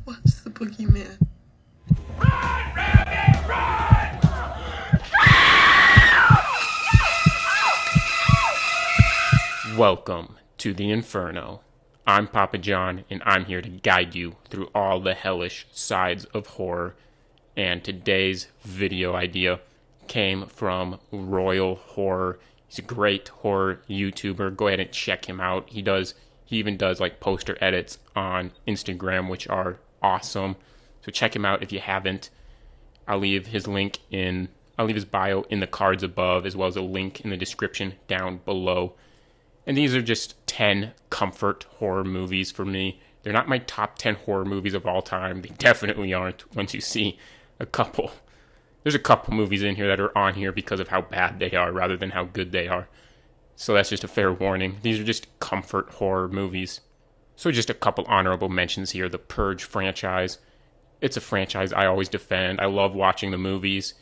What's the boogeyman? Run, Randy, run! Welcome to the Inferno. I'm Papa John, and I'm here to guide you through all the hellish sides of horror. And today's video idea came from Royal Horror. He's a great horror YouTuber. Go ahead and check him out. He even does like poster edits on Instagram, which are awesome. So check him out if you haven't. I'll leave his bio in the cards above, as well as a link in the description down below. And these are just 10 comfort horror movies for me. They're not my top 10 horror movies of all time. They definitely aren't once you see a couple. There's a couple movies in here that are on here because of how bad they are rather than how good they are. So that's just a fair warning. These are just comfort horror movies. So just a couple honorable mentions here. The Purge franchise. It's a franchise I always defend. I love watching the movies,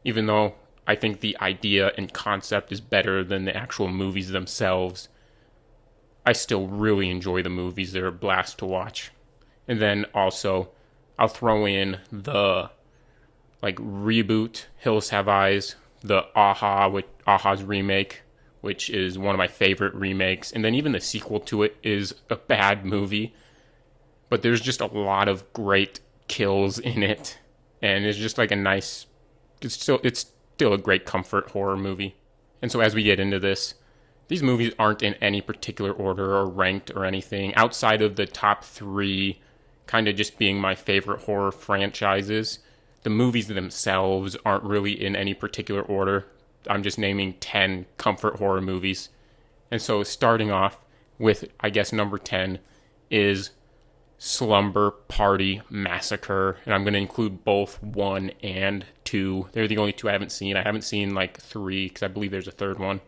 even though I think the idea and concept is better than the actual movies themselves. I still really enjoy the movies. They're a blast to watch. And then also, I'll throw in the reboot, Hills Have Eyes, the Aha's remake, which is one of my favorite remakes. And then even the sequel to it is a bad movie. But there's just a lot of great kills in it. And it's just like it's still a great comfort horror movie. And so as we get into this, these movies aren't in any particular order or ranked or anything, outside of the top 3 kind of just being my favorite horror franchises. The movies themselves aren't really in any particular order. I'm just naming 10 comfort horror movies. And so starting off with, I guess, number 10 is Slumber Party Massacre. And I'm going to include both 1 and 2. They're the only 2 I haven't seen. I haven't seen 3 because I believe there's a third one.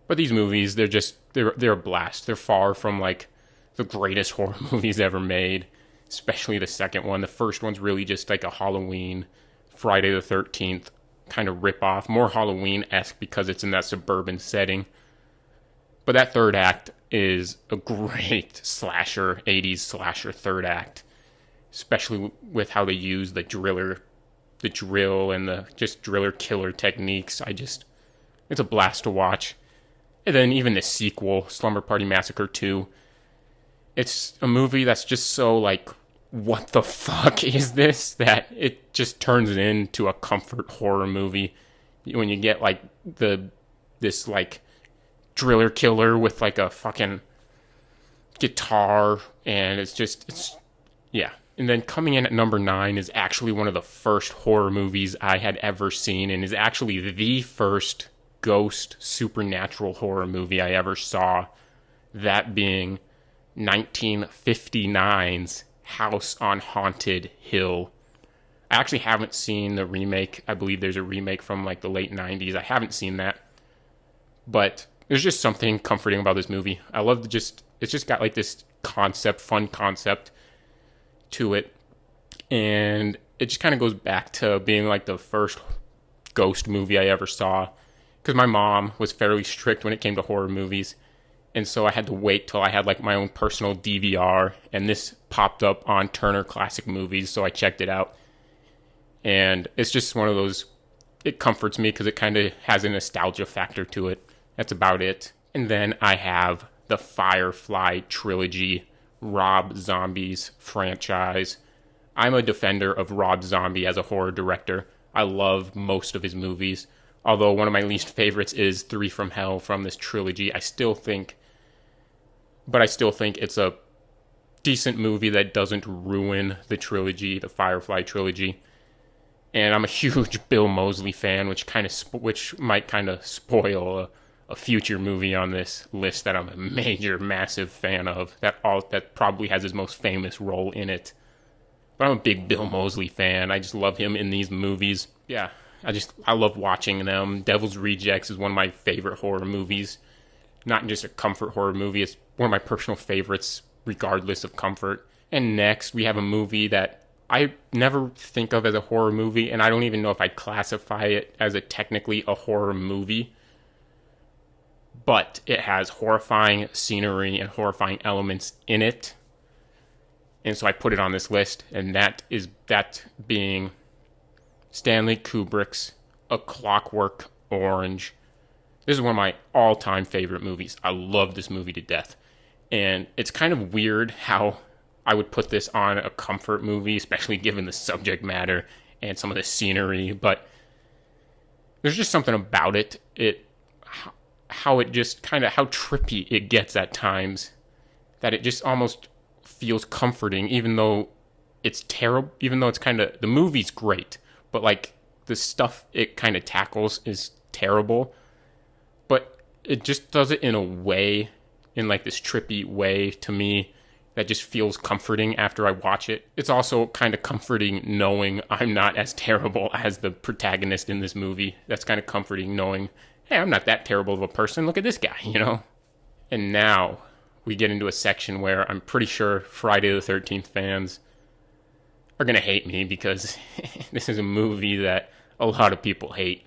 But these movies, they're a blast. They're far from the greatest horror movies ever made, especially the second one. The first one's really just like a Halloween, Friday the 13th kind of ripoff, more Halloween-esque because it's in that suburban setting. But that third act is a great slasher, 80s slasher third act, especially with how they use the drill and the just driller killer techniques. It's a blast to watch. And then even the sequel, Slumber Party Massacre 2, it's a movie that's just so what the fuck is this? That it just turns it into a comfort horror movie. When you get this driller killer with a fucking guitar, and yeah. And then coming in at number 9 is actually one of the first horror movies I had ever seen, and is actually the first ghost supernatural horror movie I ever saw, that being 1959's House on Haunted Hill. I actually haven't seen the remake. I believe there's a remake from the late 90s. I haven't seen that. But there's just something comforting about this movie. I love it's just got this fun concept to it. And it just kind of goes back to being the first ghost movie I ever saw. Because my mom was fairly strict when it came to horror movies. And so I had to wait till I had my own personal DVR. And this popped up on Turner Classic Movies, so I checked it out. And it's just one of those, it comforts me because it kind of has a nostalgia factor to it. That's about it. And then I have the Firefly trilogy, Rob Zombie's franchise. I'm a defender of Rob Zombie as a horror director. I love most of his movies. Although one of my least favorites is 3 from Hell from this trilogy. I still think it's a decent movie that doesn't ruin the trilogy, the Firefly trilogy. And I'm a huge Bill Moseley fan, which might kind of spoil a future movie on this list that I'm a massive fan of. That probably has his most famous role in it. But I'm a big Bill Moseley fan. I just love him in these movies. Yeah. I love watching them. Devil's Rejects is one of my favorite horror movies. Not just a comfort horror movie, it's one of my personal favorites, regardless of comfort. And next, we have a movie that I never think of as a horror movie, and I don't even know if I'd classify it as technically a horror movie. but it has horrifying scenery and horrifying elements in it. And so I put it on this list, and that being Stanley Kubrick's A Clockwork Orange. This is one of my all-time favorite movies. I love this movie to death. And it's kind of weird how I would put this on a comfort movie, especially given the subject matter and some of the scenery, but there's just something about it. How it just kind of, how trippy it gets at times, that it just almost feels comforting, even though it's terrible, even though it's kind of, the movie's great, but like the stuff it kind of tackles is terrible, but it just does it in a way, in like this trippy way to me, that just feels comforting after I watch it. It's also kind of comforting knowing I'm not as terrible as the protagonist in this movie. That's kind of comforting knowing, hey, I'm not that terrible of a person. Look at this guy, you know? And now we get into a section where I'm pretty sure Friday the 13th fans are going to hate me because this is a movie that a lot of people hate.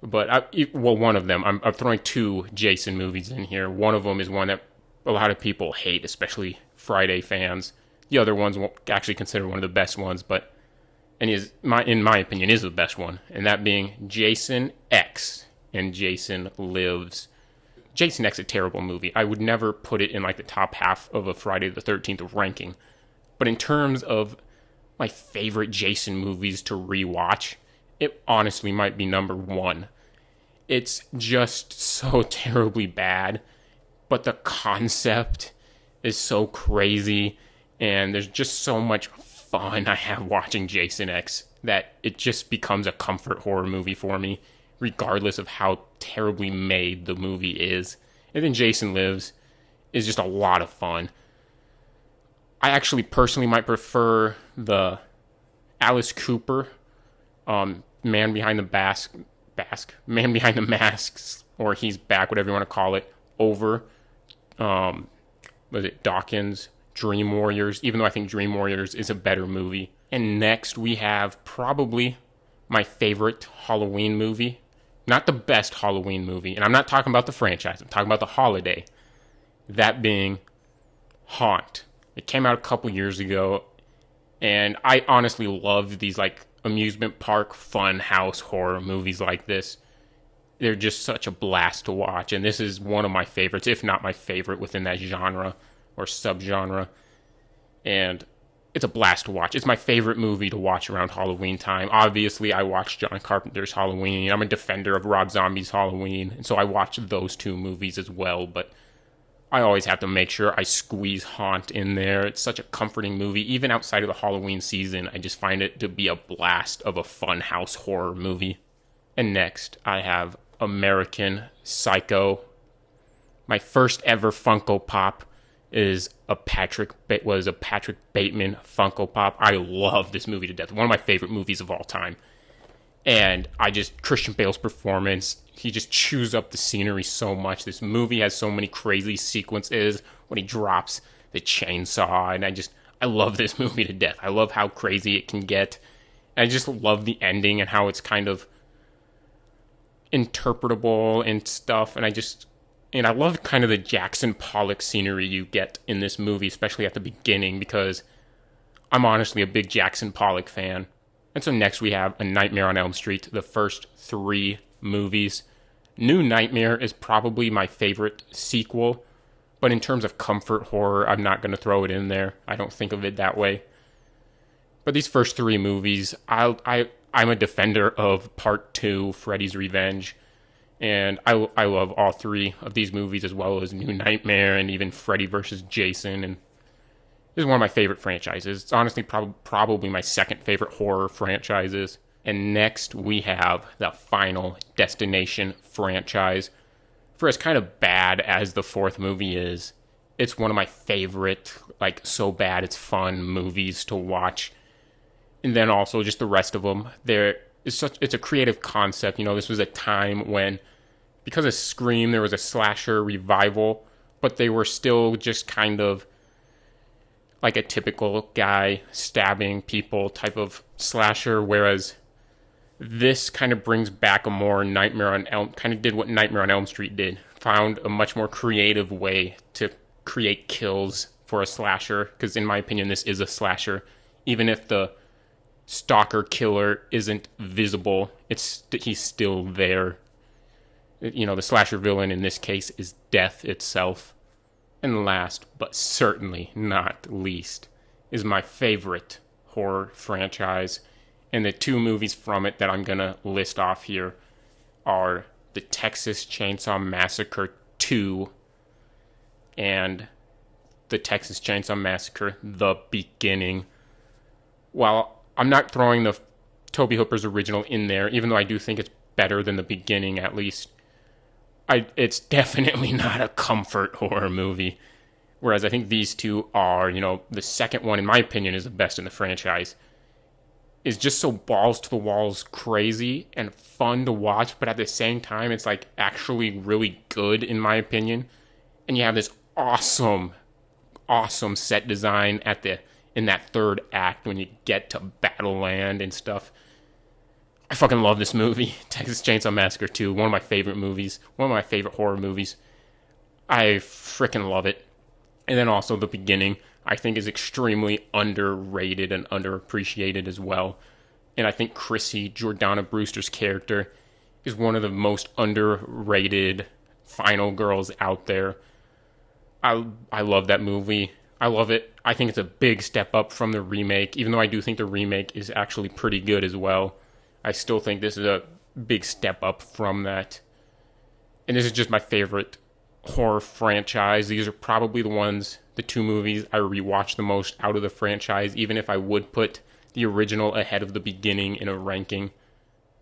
But, one of them, I'm throwing two Jason movies in here. One of them is one that a lot of people hate, especially Friday fans. The other one's actually considered one of the best ones, but in my opinion, is the best one, and that being Jason X and Jason Lives. Jason X is a terrible movie. I would never put it in like the top half of a Friday the 13th ranking, but in terms of my favorite Jason movies to rewatch, it honestly might be number one. It's just so terribly bad, but the concept is so crazy, and there's just so much fun I have watching Jason X that it just becomes a comfort horror movie for me, regardless of how terribly made the movie is. And then Jason Lives is just a lot of fun. I actually personally might prefer the Alice Cooper, Man Behind the Masks, or He's Back, whatever you want to call it, over was it Dawkins' Dream Warriors, even though I think Dream Warriors is a better movie. And next we have probably my favorite Halloween movie. Not the best Halloween movie, and I'm not talking about the franchise, I'm talking about the holiday. That being Haunt. It came out a couple years ago, and I honestly love these like amusement park fun house horror movies like this. They're just such a blast to watch, and this is one of my favorites, if not my favorite within that genre or subgenre. And it's a blast to watch. It's my favorite movie to watch around Halloween time. Obviously, I watch John Carpenter's Halloween. I'm a defender of Rob Zombie's Halloween, and so I watch those two movies as well, but I always have to make sure I squeeze Haunt in there. It's such a comforting movie. Even outside of the Halloween season, I just find it to be a blast of a fun house horror movie. And next, I have American Psycho. My first ever Funko Pop was a Patrick Bateman Funko Pop. I love this movie to death. One of my favorite movies of all time. And Christian Bale's performance, he just chews up the scenery so much. This movie has so many crazy sequences when he drops the chainsaw, and I love this movie to death. I love how crazy it can get. And I just love the ending and how it's kind of interpretable and stuff, and I love kind of the Jackson Pollock scenery you get in this movie, especially at the beginning, because I'm honestly a big Jackson Pollock fan. And so next we have A Nightmare on Elm Street, the first three movies. New Nightmare is probably my favorite sequel, but in terms of comfort horror, I'm not going to throw it in there. I don't think of it that way. But these first three movies, I'm a defender of Part 2, Freddy's Revenge, and I love all three of these movies, as well as New Nightmare and even Freddy vs. Jason, and this is one of my favorite franchises. It's honestly probably my second favorite horror franchises. And next we have the Final Destination franchise. For as kind of bad as the fourth movie is, it's one of my favorite, like, so bad it's fun movies to watch. And then also just the rest of them. It's a creative concept. You know, this was a time when, because of Scream, there was a slasher revival, but they were still just kind of like a typical guy stabbing people type of slasher, whereas this kind of brings back a more kind of did what Nightmare on Elm Street did. Found a much more creative way to create kills for a slasher, because in my opinion, this is a slasher. Even if the stalker killer isn't visible, he's still there. You know, the slasher villain in this case is death itself. And last, but certainly not least, is my favorite horror franchise. And the two movies from it that I'm going to list off here are the Texas Chainsaw Massacre 2 and the Texas Chainsaw Massacre The Beginning. While I'm not throwing the Tobe Hooper's original in there, even though I do think it's better than The Beginning at least, it's definitely not a comfort horror movie. Whereas I think these two are, you know, the second one, in my opinion, is the best in the franchise. Is just so balls to the walls crazy and fun to watch, but at the same time, it's like actually really good, in my opinion. And you have this awesome set design in that third act when you get to Battleland and stuff. I fucking love this movie, Texas Chainsaw Massacre 2, one of my favorite movies, one of my favorite horror movies. I freaking love it. And then also The Beginning, I think, is extremely underrated and underappreciated as well. And I think Chrissy, Jordana Brewster's character, is one of the most underrated final girls out there. I love that movie. I love it. I think it's a big step up from the remake, even though I do think the remake is actually pretty good as well. I still think this is a big step up from that. And this is just my favorite horror franchise. These are probably the two movies I rewatch the most out of the franchise, even if I would put the original ahead of The Beginning in a ranking.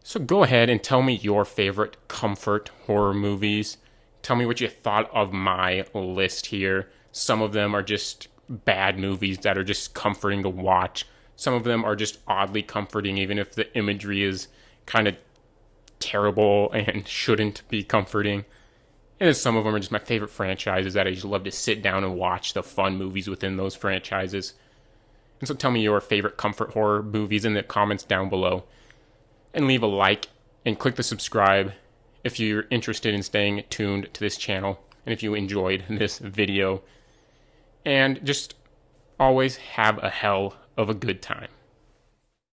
So go ahead and tell me your favorite comfort horror movies. Tell me what you thought of my list here. Some of them are just bad movies that are just comforting to watch. Some of them are just oddly comforting, even if the imagery is kind of terrible and shouldn't be comforting. And then some of them are just my favorite franchises that I just love to sit down and watch the fun movies within those franchises. And so tell me your favorite comfort horror movies in the comments down below. And leave a like and click the subscribe if you're interested in staying tuned to this channel and if you enjoyed this video. And just always have a hell of a good time.